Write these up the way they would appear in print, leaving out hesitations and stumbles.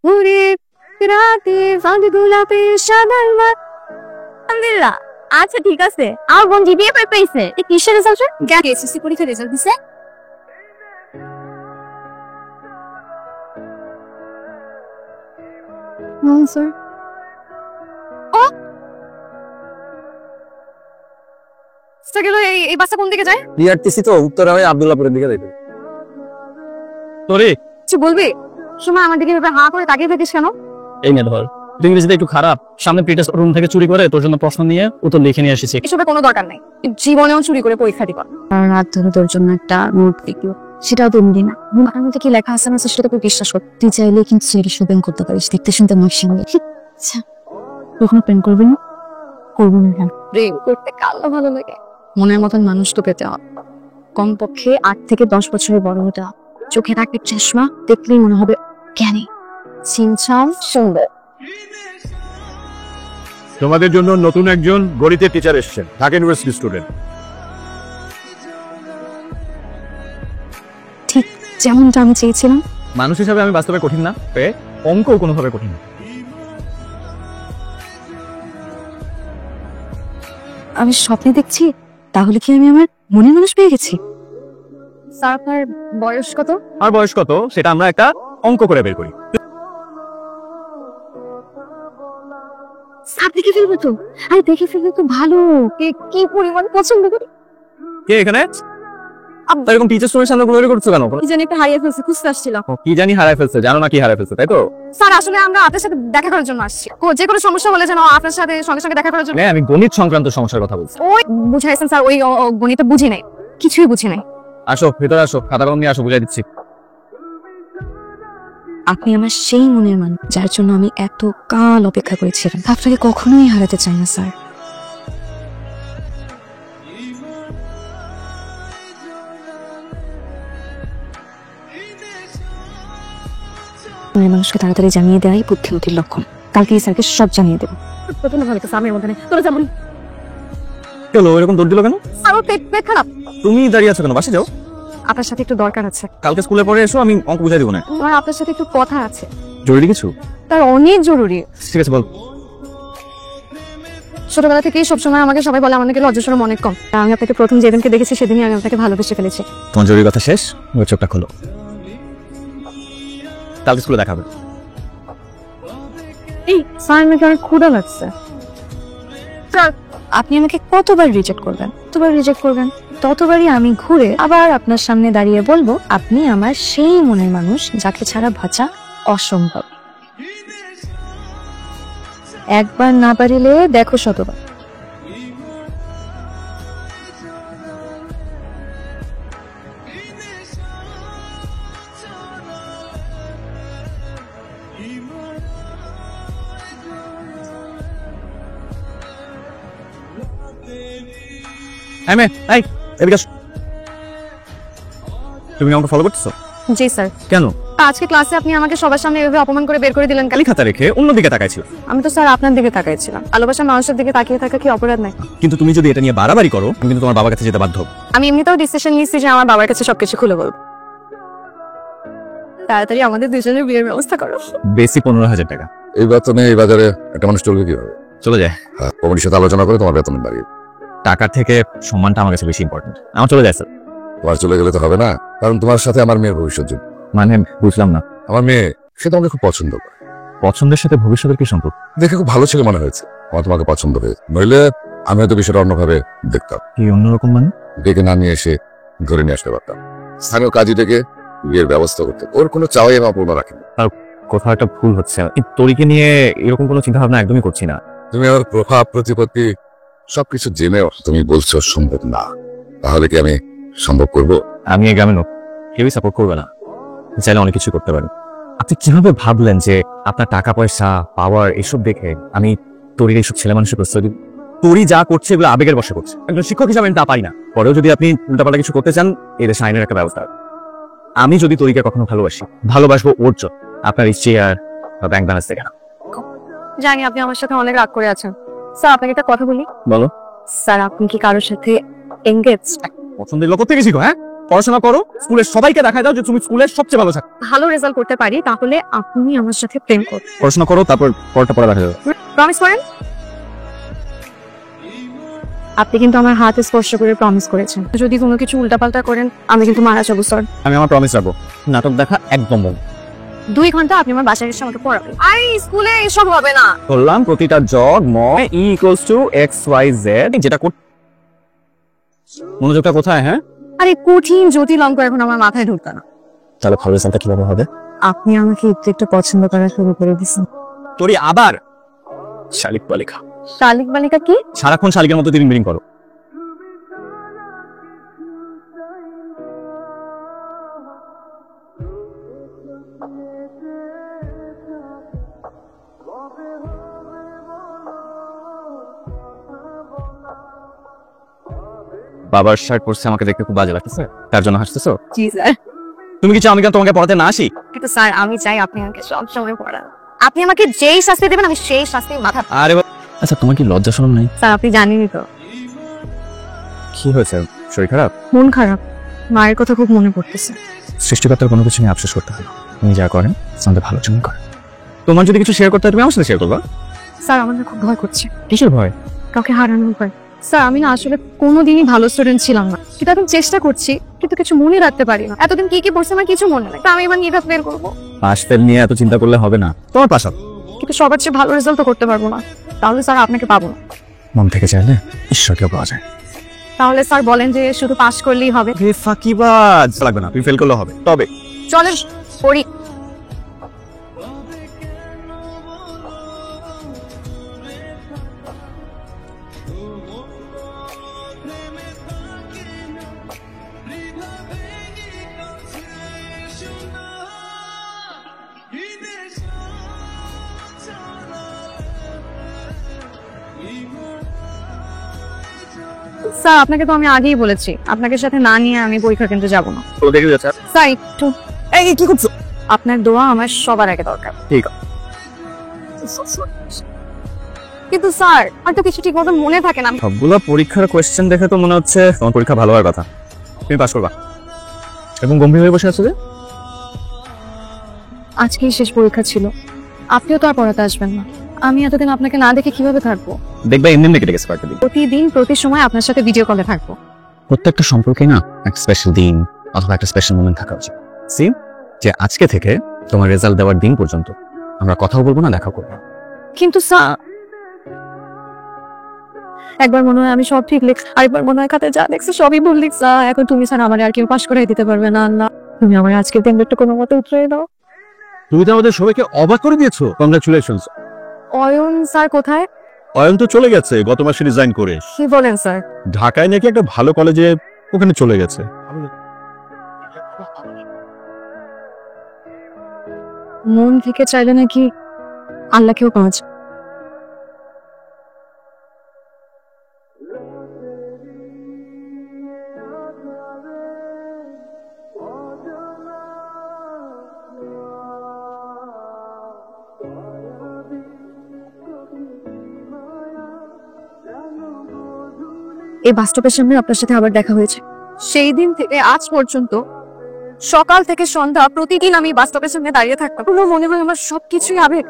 ঘুরে রাতে ফাঁদ গোলাপে সাদা আলহামদুলিল্লাহ। আচ্ছা ঠিক আছে। আমার বোন জিপিএ পেয়েছে। কিসের রেজাল্ট? জ্ঞান এসএসসি পরীক্ষার রেজাল্ট দিছে। স্যার ও এই বাসটা কোন দিকে যায়? বিআরটিসি তো উত্তরা হয়ে আব্দুল্লাহপুরের দিকে যাইবে। তোরে কিছু বলবি? সময় আমার দিকে এভাবে হাঁ করে তাকিয়ে থাকিস কেন? এই নে ধর, তুই ইংরেজিতে একটু খারাপ। সামনে প্রিটেস্ট রুম থেকে চুরি করে তোর জন্য প্রশ্ন নিয়ে উত্তর লিখে নিয়ে এসেছি। এসবের কোনো দরকার নাই। জীবনেও চুরি করে পরীক্ষা দিব। আর রাত ধরে তোর জন্য একটা নোট লিখবো, সেটাও তো এমনি না। আমার মধ্যে কি লেখা আছে না সেটা তুই বিশ্বাস কর। তুই চাইলে কিন্তু সেটা শপিং করতে পারিস, দেখতে শুনতে মার্কশিট। আচ্ছা কখনো প্রেম করবি না? করবো না কেন? প্রেম করতে কালো ভালো লাগে। মনের মতন মানুষ তো পেতে হবে। কমপক্ষে 8 থেকে 10 বছরের বড় হতে হবে। চোখে রাখবে চশমা, দেখলেই মনে হবে জ্ঞানী, ছিমছাম সুন্দর। তোমাদের জন্য নতুন একজন গণিতের টিচার এসেছেন, ঢাকা ইউনিভার্সিটি স্টুডেন্ট। ঠিক যেমনটা আমি চেয়েছিলাম। মানুষ হিসাবে আমি বাস্তবে কঠিন না, অঙ্কও কোনোভাবে কঠিন না। আমি স্বপ্নে দেখছি, তাহলে কি আমি আমার মনের মানুষ পেয়ে গেছি? স্যার আপনার বয়স কত? আর বয়স কত সেটা আমরা একটা অঙ্ক করে বের করি। স্যার দেখে ফেলবো তো? আরে দেখে ফেলবে তো ভালো। কি পরিমাণ পছন্দ করি। কে এখানে? এরকম টিচার স্টুডেন্টের সামনে ঘুরে করছো কেন? কি জানি একটা হারিয়ে ফেলছে, খুঁজতে আসছিলাম। কি জানি হারায় ফেলছে, জানো না কি হারায় ফেলছে, তাই তো? স্যার আসলে আমরা আপনার সাথে দেখা করার জন্য আসছি। যে কোনো সমস্যা হলে যেন আপনার সাথে সঙ্গে সঙ্গে দেখা করার জন্য। আমি গণিত সংক্রান্ত সমস্যার কথা বলছি। ওই বুঝাইছেন স্যার, ওই গণিত বুঝি নাই, কিছুই বুঝি নাই। আসো ভিতরে আসো, খাতা কলম নিয়ে আসো, বুঝাই দিচ্ছি। আপনি আমার সেই মনের মানুষ যার জন্য আমি এত কাল অপেক্ষা করেছিলাম। আপনাকে কখনোই হারাতে চাই না স্যার। মনের মানুষকে তাড়াতাড়ি জানিয়ে দেওয়াই বুদ্ধিমতির লক্ষণ। কালকে স্যারকে সব জানিয়ে দেবো। প্রথমে ভালো তো সামনের মধ্যে তোরা যেমন চলো, এরকম দৌড় দিল কেন? স্যার পেট খারাপ। তুমি দাঁড়িয়ে আছো কেন? বাসে যাও। আপনার সাথে একটু দরকার আছে। কালকে স্কুলে পরে এসো, আমি অঙ্ক বুঝাই দেবো না। আমার আপনার সাথে একটু কথা আছে। জরুরি কিছু? তার অনেক জরুরি। ঠিক আছে বল। ছোটবেলা থেকেই সবসময় আমাকে সবাই বলে আমার নাকি লজ্জাশরম অনেক কম। আমি আপনাকে প্রথম যেদিনকে দেখেছি সেদিনই আমি আপনাকে ভালোবেসে ফেলেছি। তোমার জরুরি কথা শেষ, ওই চোখটা খোলো। কালকে স্কুলে দেখাবে। এই স্যার আমাকে অনেক ক্ষুধা লাগছে। স্যার আপনি আমাকে কতবার রিজেক্ট করবেন? ততবারই আমি ঘুরে আবার আপনার সামনে দাঁড়িয়ে বলবো আপনি আমার সেই মনের মানুষ যাকে ছাড়া বাঁচা অসম্ভব। একবার না পারিলে দেখো শতবার। তুমি আমাকে ফলো করতেছো? জি স্যার। কেন? আজকে ক্লাসে আপনি আমাকে সবার সামনে এভাবে অপমান করে বের করে দিলেন। কালি খাতা রেখে অন্যদিকে তাকাইছিল। আমি তো স্যার আপনার দিকে তাকাইছিলাম। ভালোবাসার মানুষের দিকে তাকিয়ে থাকা কি অপরাধ নাই? কিন্তু তুমি যদি এটা নিয়ে বাড়াবাড়ি করো, আমি কিন্তু তোমার বাবার কাছে যেতে বাধ্য হব। আমি এমনিতেও ডিসিশন নিয়েছি যে আমার বাবার কাছে সবকিছু খুলে বলবো। তাড়াতাড়ি আমাদের দুজনের বিয়ের ব্যবস্থা করো। বেশি 15,000 টাকা। এই বেতনে এই বাজারে একটা মানুষ চলবে কিভাবে? চলে যায়। কমিটির সাথে আলোচনা করে তোমার বেতন বাড়িয়ে। টাকার থেকে সম্মানটা আমার কাছে বেশি ইম্পর্টেন্ট। আমার চলে যায় স্যার। তোমার চলে গেলে তো হবে না, কারণ তোমার সাথে আমার মেয়ের ভবিষ্যৎ জড়িত। মানে বুঝলাম না। আমার মেয়ে সে তোমাকে খুব পছন্দ করে। পছন্দের সাথে ভবিষ্যতের কি সম্পর্ক? দেখে খুব ভালো ছেলে মনে হয়েছে, আমার তোমাকে পছন্দ হয়েছে। নইলে আমি হয়তো বিষয়টা অন্যভাবে দেখতাম। কি অন্যরকম মানে? ডেকে না নিয়ে এসে ধরে নিয়ে আসতে পারতাম। স্থানীয় কাজী ডেকে বিয়ের ব্যবস্থা করতে। ওর কোনো চাওয়াই আমি অপূর্ণ রাখিনি। কোথাও একটা ভুল হচ্ছে। তরিকে নিয়ে এরকম কোনো চিন্তা ভাবনা একদমই করছি না। তুমি আমার প্রভাব প্রতিপত্তি সবকিছু জেনেও তুমি বলছো সম্ভব না, তাহলে কি আমি সম্ভব করব? আমি এই গ্রামের লোক, কেউই সাপোর্ট করবে না। চাইলে অনেক কিছু করতে পারেন। আপনি কিভাবে ভাবলেন যে আপনার টাকা পয়সা পাওয়ার এসব দেখে আমি তরির এইসব ছেলে মানুষের প্রশ্রয় দিব? তরি যা করছে এগুলো আবেগের বশে করছে। একজন শিক্ষক হিসাবে আমি তা পাই না। পরেও যদি আপনি উল্টাপাল্টা কিছু করতে চান, এই দেশে আইনের একটা ব্যবস্থা। আমি যদি তরিকে কখনো ভালোবাসবো ওর জন্য, আপনার এই চেয়ার বা ব্যাংক ব্যালেন্স থেকে না। জানি আপনি আমার সাথে অনেক রাগ করে আছেন। স্যার আপনাকে একটা কথা বলি। বলো। স্যার আপনি কি কারোর সাথে এঙ্গেজড? পছন্দের লোক থেকে শিখো। হ্যাঁ পড়াশোনা করো, স্কুলের সবাইকে দেখায় দাও যে তুমি স্কুলের সবচেয়ে ভালো ছাত্র। ভালো রেজাল্ট করতে পারি তাহলে আপনি আমার সাথে প্রেম করুন। পড়াশোনা করো, তারপর পড়াটা পড়া দেখা যাবে। প্রমিস করেন? আপনি কিন্তু আমার হাত স্পর্শ করে প্রমিস করেছেন, যদি কোনো কিছু উল্টাপাল্টা করেন আমি কিন্তু মারা যাবো স্যার। আমি আমার প্রমিস রাখবো, নাটক দেখা একদম বন্ধ। 2 ঘন্টা আপনি আমার বাসায় এসে আমাকে পড়াবেন। আরে স্কুলে এসব হবে না। বললাম প্রতিটা জগ ময় E=XYZ, যেটা মনোযোগটা কোথায়? হ্যাঁ, আরে কঠিন জটিল অঙ্ক এখন আমার মাথায় ঢুকতো না। তাহলে ভালো রেজাল্টটা কিভাবে হবে? আপনি আমাকে একটু একটু পছন্দ করা শুরু করে দিয়েছেন। তোরই আবার শালিক বালিকা। শালিক বালিকা কি? সারাক্ষণ শালিকের মতো তিরিং বিরিং করো। বাবার শার্ট পরছে, আমাকে দেখতে খুব বাজে লাগতেছে, তার জন্য হাসতেছো? জি স্যার। তুমি কি চাও আমি কেন তোমাকে পড়াতে না আসি? কিন্তু স্যার আমি চাই আপনি আমাকে সব সময় পড়ান। আপনি আমাকে যেই শাস্তি দেবেন আমি সেই শাস্তি মাথা। আরে আচ্ছা, তোমার কি লজ্জা শরম নাই? স্যার আপনি জানেনই তো। কি হয়েছে, শরীর খারাপ? মন খারাপ, মায়ের কথা খুব মনে পড়তেছে। সৃষ্টিকর্তার কোনো কিছু নিয়ে আফসোস করতে হবে না। তুমি যা করেন আমাদের ভালোর জন্য করেন। তোমার যদি কিছু শেয়ার করতে হয় তুমি আমার সাথে শেয়ার করবা। স্যার আমার না খুব ভয় করছে। কিসের ভয়? কাউকে হারানোর ভয়। স্যার আমি না আসলে কোনোদিনই ভালো স্টুডেন্ট ছিলাম না, কিন্তু এখন চেষ্টা করছি, কিন্তু কিছু মনে রাখতে পারি না। এতদিন কি কি পড়ছে আমার কিছু মনে নেই, তো আমি এবার নিয়ে বের করবো। পাস ফেল নিয়ে এত চিন্তা করলে হবে না, তোমার পাস হবে। কিন্তু সবার চেয়ে ভালো রেজাল্ট তো করতে পারবো না, তাহলে স্যার আপনাকে পাবো না। মন থেকে চাইলে ঈশ্বরকেও পাওয়া যায়। তাহলে স্যার বলেন যে শুধু পাস করলেই হবে? ফাঁকিবাজ লাগবে না, তুমি ফেল করলে হবে। তবে চলেন পড়ি। স্যার আপনাকে তো আমি আগেই বলেছি আপনাকে সাথে না নিয়ে আমি পরীক্ষা কেন্দ্রে যাব না। তো দেখে যাচ্ছে। স্যার একটু এই কি করছো? আপনার দোয়া আমার সবার আগে দরকার। ঠিক আছে। কিন্তু স্যার আর তো কিছু ঠিক মতো মনে থাকে না। সবগুলো পরীক্ষার কোয়েশ্চেন দেখে তো মনে হচ্ছে তোমার পরীক্ষা ভালো হওয়ার কথা, তুমি পাস করবা। এবং গম্ভীর হয়ে বসে আছো যে? আজকেই শেষ পরীক্ষা ছিল, আপনিও তো আর পড়াতে আসবেন না। আমি এতদিন আপনাকে না দেখে কিভাবে থাকবো? দেখবা এমনি কেটে গেছে কয়েকটা দিন। প্রতিদিন প্রতি সময় আপনার সাথে ভিডিও কলে থাকবো। প্রত্যেকটা সম্পর্কে না একটা স্পেশাল দিন অথবা একটা স্পেশাল মোমেন্ট থাকা উচিত। সিম যে আজকে থেকে তোমার রেজাল্ট দেওয়ার দিন পর্যন্ত আমরা কথাও বলবো না, দেখা করবো। কিন্তু স্যার একবার মনে হয় আমি সব ঠিক লিখ, আরেকবার মনে হয় খাতে যা দেখছি সবই ভুল লিখছি। এখন তুমি স্যার আমার আর কেউ পাস করে দিতে পারবে না। আল্লাহ তুমি আমার আজকের দিনটা কোনো মতে উতরে দাও। তুমি তো আমাদের সবাইকে অবাক করে দিয়েছো। কংগ্রাচুলেশনস। অয়ন স্যার কোথায়? অয়ন তো চলে গেছে গত মাসে রিজাইন করে। কি বলেন স্যার? ঢাকায় নাকি একটা ভালো কলেজে ওখানে চলে গেছে। মন থেকে চাইলে নাকি আল্লাহকেও পাওয়া যায়। এই বাস্তবের সামনে আপনার সাথে আবার দেখা হয়েছে। সেই দিন থেকে আজ পর্যন্ত সকাল থেকে সন্ধ্যা প্রতিদিন আমি বাস্তবের সামনে দাঁড়িয়ে থাকতাম। পুরো মনে হয় আমার সবকিছুই আবেগ।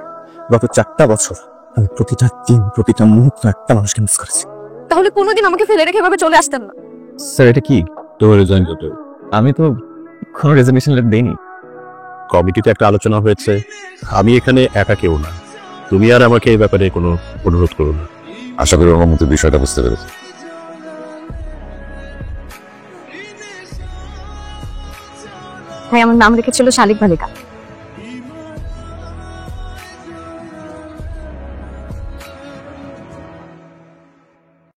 গত 4টা বছর আমি প্রতিটা দিন প্রতিটা মুহূর্ত একটা মানুষকে মিস করেছি। তাহলে কোনোদিন আমাকে ফেলে রেখে এভাবে চলে আসতেন না। স্যার এটা কি? তোমার রিজাইন করতে আমি তো কোনো রেজিগনেশন লেটার দেইনি। কমিটিতে একটা আলোচনা হয়েছে, আমি এখানে একা কেউ না। তুমি আর আমাকে এই ব্যাপারে কোনো অনুরোধ করো না। আশা করি ওর মধ্যে বিষয়টা বুঝতে পেরেছি। ভাই আমার নাম রেখেছিল শালিক বালিকা।